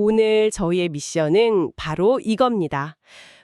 오늘 저희의 미션은 바로 이겁니다.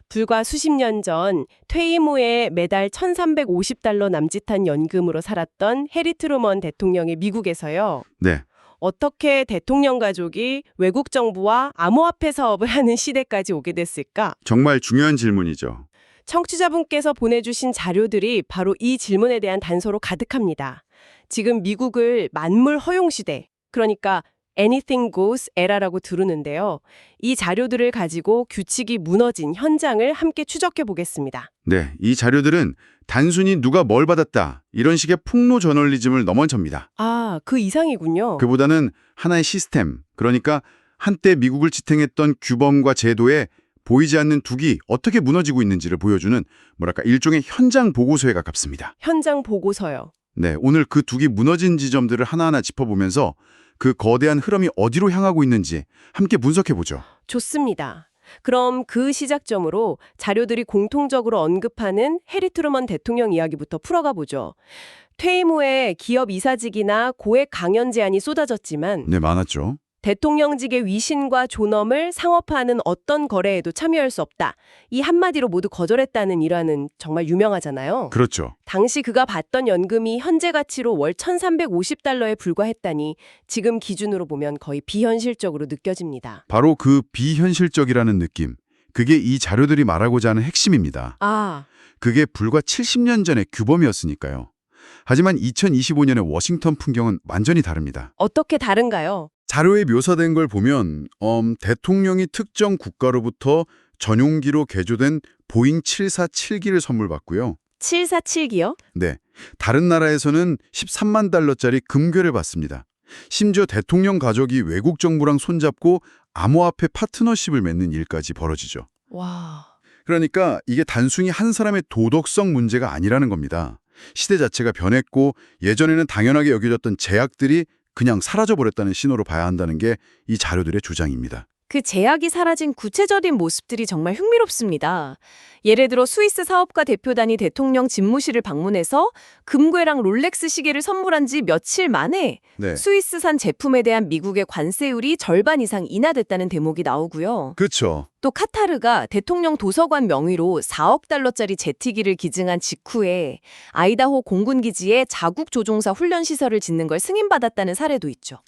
불과 수십 년 전 퇴임 후에 매달 1,350달러 남짓한 연금으로 살았던 해리 트루먼 대통령이 미국에서요. 네, 어떻게 대통령 가족이 외국 정부와 암호화폐 사업을 하는 시대까지 오게 됐을까? 정말 중요한 질문이죠. 청취자분께서 보내주신 자료들이 바로 이 질문에 대한 단서로 가득합니다. 지금 미국을 만물 허용 시대, 그러니까 Anything Goes 에라라고 부르는데요. 이 자료들을 가지고 규칙이 무너진 현장을 함께 추적해 보겠습니다. 네, 이 자료들은 단순히 누가 뭘 받았다 이런 식의 폭로 저널리즘을 넘어섭니다. 아, 그 이상이군요. 그보다는 하나의 시스템, 그러니까 한때 미국을 지탱했던 규범과 제도에 보이지 않는 둑이 어떻게 무너지고 있는지를 보여주는 일종의 현장 보고서에 가깝습니다. 현장 보고서요. 네, 오늘 그 둑이 무너진 지점들을 하나하나 짚어보면서 그 거대한 흐름이 어디로 향하고 있는지 함께 분석해보죠. 좋습니다. 그럼 그 시작점으로 자료들이 공통적으로 언급하는 해리 트루먼 대통령 이야기부터 풀어가 보죠. 퇴임 후에 기업 이사직이나 고액 강연 제안이 쏟아졌지만 네, 많았죠. 대통령직의 위신과 존엄을 상업화하는 어떤 거래에도 참여할 수 없다. 이 한마디로 모두 거절했다는 일화는 정말 유명하잖아요. 그렇죠. 당시 그가 받던 연금이 현재 가치로 월 1,350달러에 불과했다니 지금 기준으로 보면 거의 비현실적으로 느껴집니다. 바로 그 비현실적이라는 느낌, 그게 이 자료들이 말하고자 하는 핵심입니다. 아, 그게 불과 70년 전의 규범이었으니까요. 하지만 2025년의 워싱턴 풍경은 완전히 다릅니다. 어떻게 다른가요? 자료에 묘사된 걸 보면 대통령이 특정 국가로부터 전용기로 개조된 보잉 747기를 선물 받고요. 747기요? 네, 다른 나라에서는 13만 달러짜리 금괴를 받습니다. 심지어 대통령 가족이 외국 정부랑 손잡고 암호화폐 파트너십을 맺는 일까지 벌어지죠. 와, 그러니까 이게 단순히 한 사람의 도덕성 문제가 아니라는 겁니다. 시대 자체가 변했고 예전에는 당연하게 여겨졌던 제약들이 그냥 사라져버렸다는 신호로 봐야 한다는 게 이 자료들의 주장입니다. 그 제약이 사라진 구체적인 모습들이 정말 흥미롭습니다. 예를 들어 스위스 사업가 대표단이 대통령 집무실을 방문해서 금괴랑 롤렉스 시계를 선물한 지 며칠 만에 네, 스위스산 제품에 대한 미국의 관세율이 절반 이상 인하됐다는 대목이 나오고요. 그렇죠. 또 카타르가 대통령 도서관 명의로 4억 달러짜리 제트기를 기증한 직후에 아이다호 공군기지에 자국조종사 훈련시설을 짓는 걸 승인받았다는 사례도 있죠.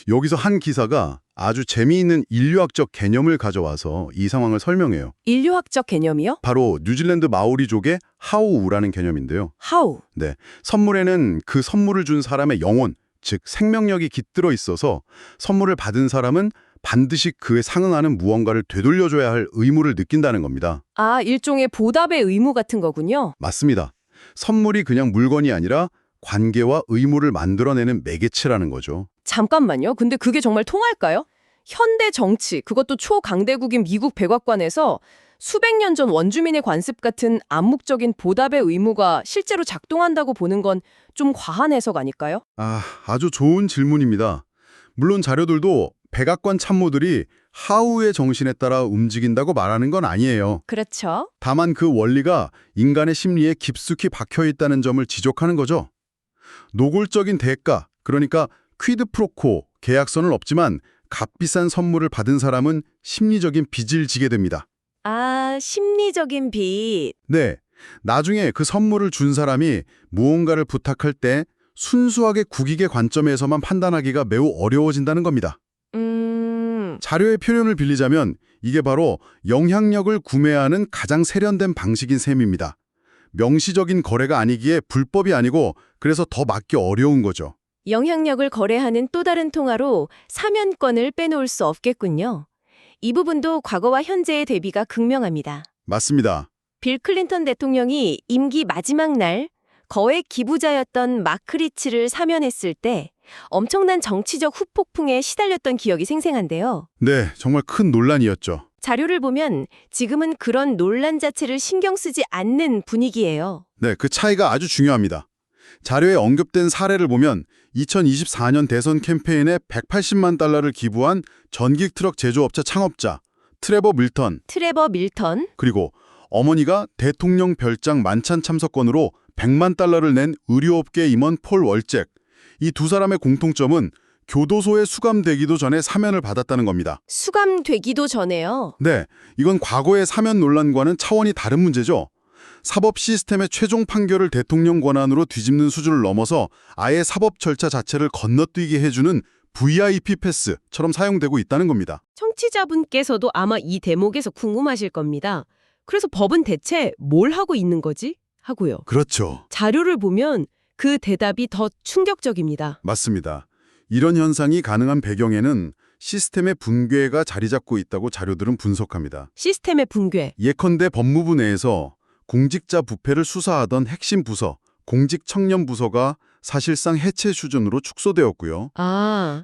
여기서 한 기사가 아주 재미있는 인류학적 개념을 가져와서 이 상황을 설명해요. 인류학적 개념이요? 바로 뉴질랜드 마오리족의 하우우라는 개념인데요. 하우. 네, 선물에는 그 선물을 준 사람의 영혼, 즉 생명력이 깃들어 있어서 선물을 받은 사람은 반드시 그에 상응하는 무언가를 되돌려줘야 할 의무를 느낀다는 겁니다. 아, 일종의 보답의 의무 같은 거군요. 맞습니다. 선물이 그냥 물건이 아니라 관계와 의무를 만들어내는 매개체라는 거죠. 잠깐만요. 근데 그게 정말 통할까요? 현대 정치, 그것도 초강대국인 미국 백악관에서 수백 년 전 원주민의 관습 같은 암묵적인 보답의 의무가 실제로 작동한다고 보는 건 좀 과한 해석 아닐까요? 아주 좋은 질문입니다. 물론 자료들도 백악관 참모들이 하우의 정신에 따라 움직인다고 말하는 건 아니에요. 그렇죠. 다만 그 원리가 인간의 심리에 깊숙이 박혀 있다는 점을 지적하는 거죠. 노골적인 대가, 그러니까 퀴드 프로코, 계약서는 없지만 값비싼 선물을 받은 사람은 심리적인 빚을 지게 됩니다. 아, 심리적인 빚. 네, 나중에 그 선물을 준 사람이 무언가를 부탁할 때 순수하게 국익의 관점에서만 판단하기가 매우 어려워진다는 겁니다. 자료의 표현을 빌리자면 이게 바로 영향력을 구매하는 가장 세련된 방식인 셈입니다. 명시적인 거래가 아니기에 불법이 아니고 그래서 더 막기 어려운 거죠. 영향력을 거래하는 또 다른 통화로 사면권을 빼놓을 수 없겠군요. 이 부분도 과거와 현재의 대비가 극명합니다. 맞습니다. 빌 클린턴 대통령이 임기 마지막 날 거액 기부자였던 마크 리치를 사면했을 때 엄청난 정치적 후폭풍에 시달렸던 기억이 생생한데요. 네, 정말 큰 논란이었죠. 자료를 보면 지금은 그런 논란 자체를 신경 쓰지 않는 분위기예요. 네, 그 차이가 아주 중요합니다. 자료에 언급된 사례를 보면 2024년 대선 캠페인에 180만 달러를 기부한 전기 트럭 제조업체 창업자 트레버 밀턴, 그리고 어머니가 대통령 별장 만찬 참석권으로 100만 달러를 낸 의료업계 임원 폴 월잭. 이 두 사람의 공통점은 교도소에 수감되기도 전에 사면을 받았다는 겁니다. 수감되기도 전에요. 네, 이건 과거의 사면 논란과는 차원이 다른 문제죠. 사법 시스템의 최종 판결을 대통령 권한으로 뒤집는 수준을 넘어서 아예 사법 절차 자체를 건너뛰게 해주는 VIP 패스처럼 사용되고 있다는 겁니다. 청취자분께서도 아마 이 대목에서 궁금하실 겁니다. 그래서 법은 대체 뭘 하고 있는 거지? 하고요. 그렇죠. 자료를 보면 그 대답이 더 충격적입니다. 맞습니다. 이런 현상이 가능한 배경에는 시스템의 붕괴가 자리 잡고 있다고 자료들은 분석합니다. 시스템의 붕괴. 예컨대 법무부 내에서 공직자 부패를 수사하던 핵심 부서, 공직청렴부서가 사실상 해체 수준으로 축소되었고요.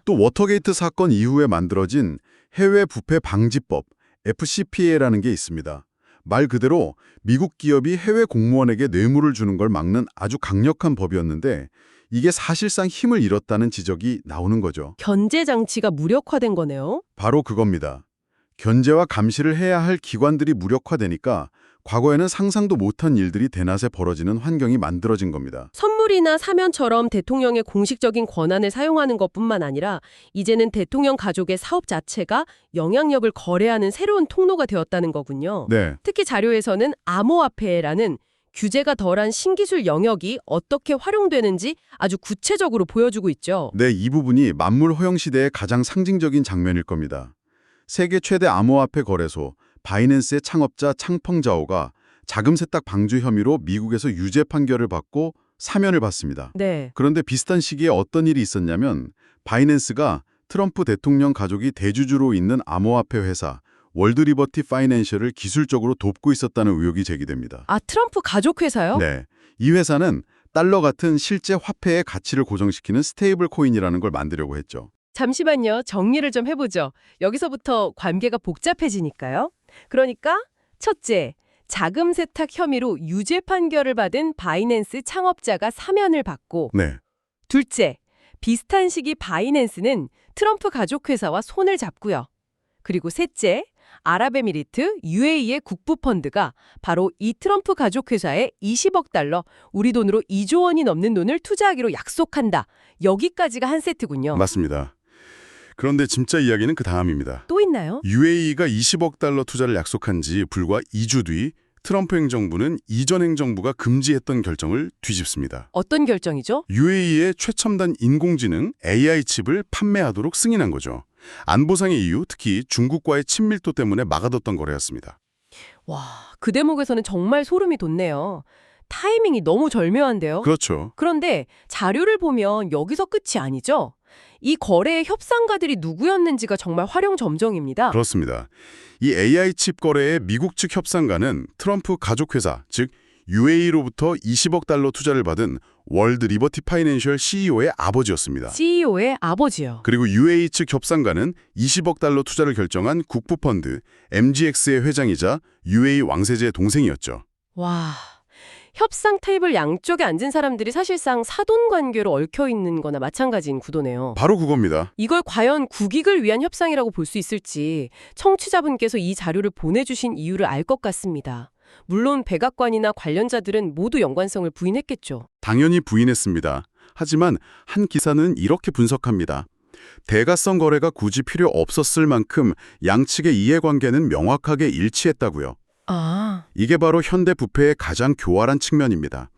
또 워터게이트 사건 이후에 만들어진 해외 부패 방지법, FCPA라는 게 있습니다. 말 그대로 미국 기업이 해외 공무원에게 뇌물을 주는 걸 막는 아주 강력한 법이었는데 이게 사실상 힘을 잃었다는 지적이 나오는 거죠. 견제 장치가 무력화된 거네요. 바로 그겁니다. 견제와 감시를 해야 할 기관들이 무력화되니까 과거에는 상상도 못한 일들이 대낮에 벌어지는 환경이 만들어진 겁니다. 선물이나 사면처럼 대통령의 공식적인 권한을 사용하는 것뿐만 아니라 이제는 대통령 가족의 사업 자체가 영향력을 거래하는 새로운 통로가 되었다는 거군요. 네, 특히 자료에서는 암호화폐라는 규제가 덜한 신기술 영역이 어떻게 활용되는지 아주 구체적으로 보여주고 있죠. 네, 이 부분이 만물 허용 시대의 가장 상징적인 장면일 겁니다. 세계 최대 암호화폐 거래소 바이낸스의 창업자 창펑자오가 자금 세탁 방조 혐의로 미국에서 유죄 판결을 받고 사면을 받습니다. 네. 그런데 비슷한 시기에 어떤 일이 있었냐면 바이낸스가 트럼프 대통령 가족이 대주주로 있는 암호화폐 회사 월드리버티 파이낸셜을 기술적으로 돕고 있었다는 의혹이 제기됩니다. 트럼프 가족 회사요? 네, 이 회사는 달러 같은 실제 화폐의 가치를 고정시키는 스테이블 코인이라는 걸 만들려고 했죠. 잠시만요. 정리를 좀 해보죠. 여기서부터 관계가 복잡해지니까요. 그러니까 첫째, 자금 세탁 혐의로 유죄 판결을 받은 바이낸스 창업자가 사면을 받고 네, 둘째, 비슷한 시기 바이낸스는 트럼프 가족 회사와 손을 잡고요. 그리고 셋째, 아랍에미리트 UAE의 국부펀드가 바로 이 트럼프 가족 회사에 20억 달러, 우리 돈으로 2조 원이 넘는 돈을 투자하기로 약속한다. 여기까지가 한 세트군요. 맞습니다. 그런데 진짜 이야기는 그 다음입니다. 또 있나요? UAE가 20억 달러 투자를 약속한 지 불과 2주 뒤 트럼프 행정부는 이전 행정부가 금지했던 결정을 뒤집습니다. 어떤 결정이죠? UAE의 최첨단 인공지능 AI 칩을 판매하도록 승인한 거죠. 안보상의 이유, 특히 중국과의 친밀도 때문에 막아뒀던 거래였습니다. 와, 그 대목에서는 정말 소름이 돋네요. 타이밍이 너무 절묘한데요. 그렇죠. 그런데 자료를 보면 여기서 끝이 아니죠? 이 거래의 협상가들이 누구였는지가 정말 화룡점정입니다. 그렇습니다. 이 AI 칩 거래의 미국 측 협상가는 트럼프 가족 회사, 즉 UAE로부터 20억 달러 투자를 받은 월드 리버티 파이낸셜 CEO의 아버지였습니다. CEO의 아버지요. 그리고 UAE 측 협상가는 20억 달러 투자를 결정한 국부펀드 MGX의 회장이자 UAE 왕세자의 동생이었죠. 와, 협상 테이블 양쪽에 앉은 사람들이 사실상 사돈 관계로 얽혀 있는 거나 마찬가지인 구도네요. 바로 그겁니다. 이걸 과연 국익을 위한 협상이라고 볼 수 있을지 청취자분께서 이 자료를 보내주신 이유를 알 것 같습니다. 물론 백악관이나 관련자들은 모두 연관성을 부인했겠죠. 당연히 부인했습니다. 하지만 한 기사는 이렇게 분석합니다. 대가성 거래가 굳이 필요 없었을 만큼 양측의 이해관계는 명확하게 일치했다고요. 이게 바로 현대 부패의 가장 교활한 측면입니다.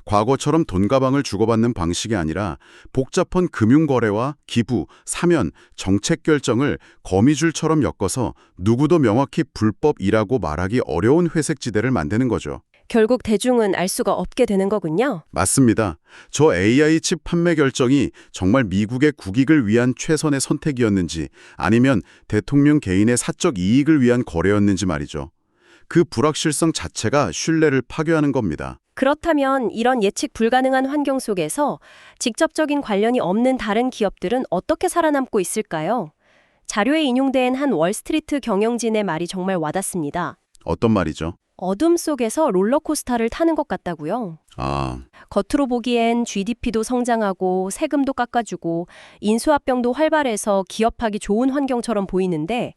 과거처럼 돈가방을 주고받는 방식이 아니라 복잡한 금융거래와 기부, 사면, 정책 결정을 거미줄처럼 엮어서 누구도 명확히 불법이라고 말하기 어려운 회색지대를 만드는 거죠. 결국 대중은 알 수가 없게 되는 거군요. 맞습니다. 저 AI 칩 판매 결정이 정말 미국의 국익을 위한 최선의 선택이었는지 아니면 대통령 개인의 사적 이익을 위한 거래였는지 말이죠. 그 불확실성 자체가 신뢰를 파괴하는 겁니다. 그렇다면 이런 예측 불가능한 환경 속에서 직접적인 관련이 없는 다른 기업들은 어떻게 살아남고 있을까요? 자료에 인용된 한 월스트리트 경영진의 말이 정말 와닿습니다. 어떤 말이죠? 어둠 속에서 롤러코스터를 타는 것 같다고요. 겉으로 보기엔 GDP도 성장하고 세금도 깎아주고 인수합병도 활발해서 기업하기 좋은 환경처럼 보이는데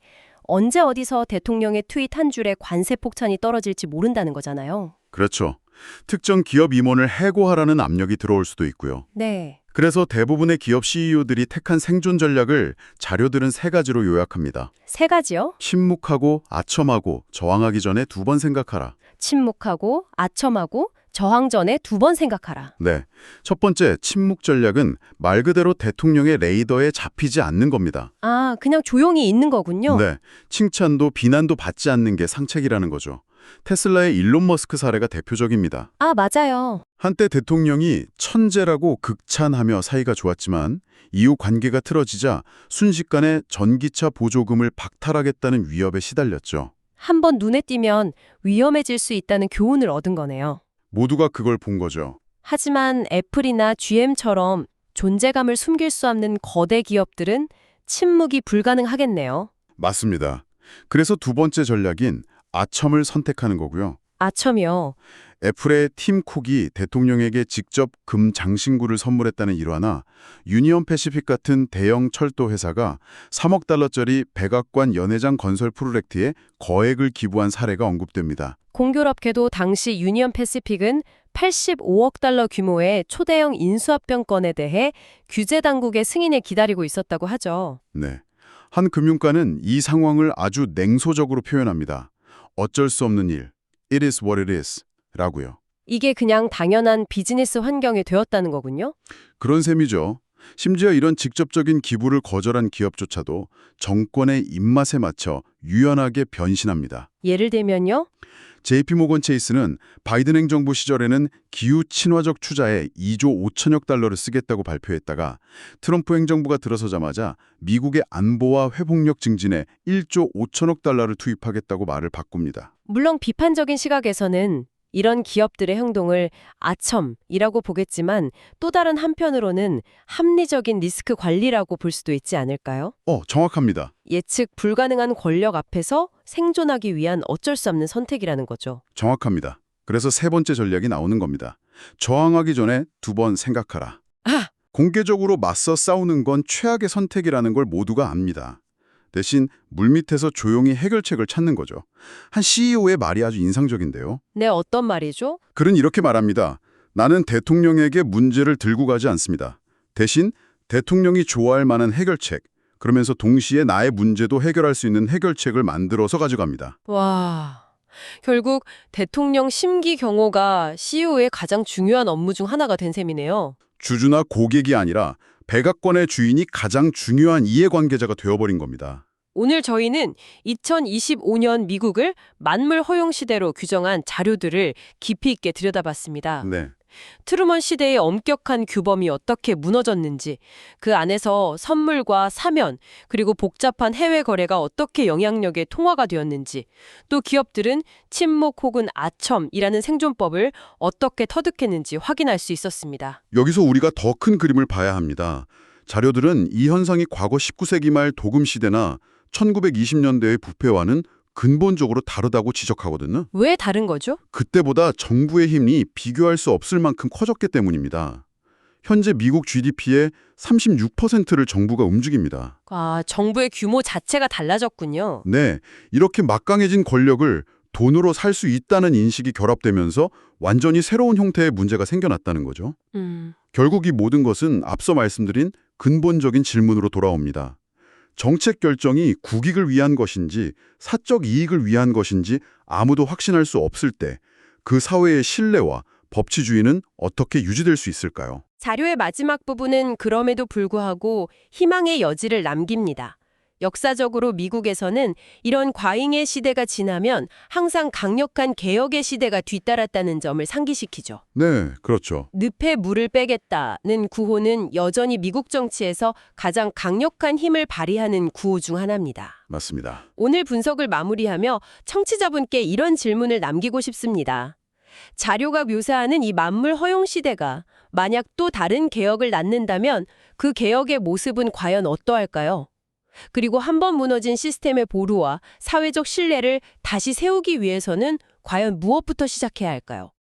언제 어디서 대통령의 트윗 한 줄에 관세 폭탄이 떨어질지 모른다는 거잖아요. 그렇죠. 특정 기업 임원을 해고하라는 압력이 들어올 수도 있고요. 네. 그래서 대부분의 기업 CEO들이 택한 생존 전략을 자료들은 세 가지로 요약합니다. 세 가지요? 침묵하고 아첨하고 저항하기 전에 2번 생각하라. 침묵하고 아첨하고 저항 전에 2번 생각하라. 네. 첫 번째, 침묵 전략은 말 그대로 대통령의 레이더에 잡히지 않는 겁니다. 아, 그냥 조용히 있는 거군요. 네. 칭찬도 비난도 받지 않는 게 상책이라는 거죠. 테슬라의 일론 머스크 사례가 대표적입니다. 아, 맞아요. 한때 대통령이 천재라고 극찬하며 사이가 좋았지만 이후 관계가 틀어지자 순식간에 전기차 보조금을 박탈하겠다는 위협에 시달렸죠. 한번 눈에 띄면 위험해질 수 있다는 교훈을 얻은 거네요. 모두가 그걸 본 거죠. 하지만 애플이나 GM처럼 존재감을 숨길 수 없는 거대 기업들은 침묵이 불가능하겠네요. 맞습니다. 그래서 2번째 전략인 아첨을 선택하는 거고요. 아첨이요. 애플의 팀 쿡이 대통령에게 직접 금 장신구를 선물했다는 일화나 유니언 패시픽 같은 대형 철도 회사가 3억 달러짜리 백악관 연회장 건설 프로젝트에 거액을 기부한 사례가 언급됩니다. 공교롭게도 당시 유니언 패시픽은 85억 달러 규모의 초대형 인수합병 건에 대해 규제 당국의 승인을 기다리고 있었다고 하죠. 네. 한 금융가는 이 상황을 아주 냉소적으로 표현합니다. 어쩔 수 없는 일, it is what it is 라고요. 이게 그냥 당연한 비즈니스 환경이 되었다는 거군요. 그런 셈이죠. 심지어 이런 직접적인 기부를 거절한 기업조차도 정권의 입맛에 맞춰 유연하게 변신합니다. 예를 들면요. JP모건 체이스는 바이든 행정부 시절에는 기후 친화적 투자에 2조 5천억 달러를 쓰겠다고 발표했다가 트럼프 행정부가 들어서자마자 미국의 안보와 회복력 증진에 1조 5천억 달러를 투입하겠다고 말을 바꿉니다. 물론 비판적인 시각에서는 이런 기업들의 행동을 아첨이라고 보겠지만 또 다른 한편으로는 합리적인 리스크 관리라고 볼 수도 있지 않을까요? 정확합니다. 예측 불가능한 권력 앞에서 생존하기 위한 어쩔 수 없는 선택이라는 거죠. 정확합니다. 그래서 3번째 전략이 나오는 겁니다. 저항하기 전에 2번 생각하라. 아! 공개적으로 맞서 싸우는 건 최악의 선택이라는 걸 모두가 압니다. 대신 물밑에서 조용히 해결책을 찾는 거죠. 한 CEO의 말이 아주 인상적인데요. 네, 어떤 말이죠? 그는 이렇게 말합니다. 나는 대통령에게 문제를 들고 가지 않습니다. 대신 대통령이 좋아할 만한 해결책, 그러면서 동시에 나의 문제도 해결할 수 있는 해결책을 만들어서 가져갑니다. 와, 결국 대통령 심기 경호가 CEO의 가장 중요한 업무 중 하나가 된 셈이네요. 주주나 고객이 아니라 백악관의 주인이 가장 중요한 이해관계자가 되어버린 겁니다. 오늘 저희는 2025년 미국을 만물 허용 시대로 규정한 자료들을 깊이 있게 들여다봤습니다. 네. 트루먼 시대의 엄격한 규범이 어떻게 무너졌는지, 그 안에서 선물과 사면, 그리고 복잡한 해외 거래가 어떻게 영향력에 통화가 되었는지, 또 기업들은 침묵 혹은 아첨이라는 생존법을 어떻게 터득했는지 확인할 수 있었습니다. 여기서 우리가 더 큰 그림을 봐야 합니다. 자료들은 이 현상이 과거 19세기 말 도금 시대나 1920년대의 부패와는 근본적으로 다르다고 지적하거든요. 왜 다른 거죠? 그때보다 정부의 힘이 비교할 수 없을 만큼 커졌기 때문입니다. 현재 미국 GDP의 36%를 정부가 움직입니다. 아, 정부의 규모 자체가 달라졌군요. 네, 이렇게 막강해진 권력을 돈으로 살 수 있다는 인식이 결합되면서 완전히 새로운 형태의 문제가 생겨났다는 거죠. 결국 이 모든 것은 앞서 말씀드린 근본적인 질문으로 돌아옵니다. 정책 결정이 국익을 위한 것인지 사적 이익을 위한 것인지 아무도 확신할 수 없을 때 그 사회의 신뢰와 법치주의는 어떻게 유지될 수 있을까요? 자료의 마지막 부분은 그럼에도 불구하고 희망의 여지를 남깁니다. 역사적으로 미국에서는 이런 과잉의 시대가 지나면 항상 강력한 개혁의 시대가 뒤따랐다는 점을 상기시키죠. 네, 그렇죠. 늪에 물을 빼겠다는 구호는 여전히 미국 정치에서 가장 강력한 힘을 발휘하는 구호 중 하나입니다. 맞습니다. 오늘 분석을 마무리하며 청취자분께 이런 질문을 남기고 싶습니다. 자료가 묘사하는 이 만물 허용 시대가 만약 또 다른 개혁을 낳는다면 그 개혁의 모습은 과연 어떠할까요? 그리고 한번 무너진 시스템의 보루와 사회적 신뢰를 다시 세우기 위해서는 과연 무엇부터 시작해야 할까요?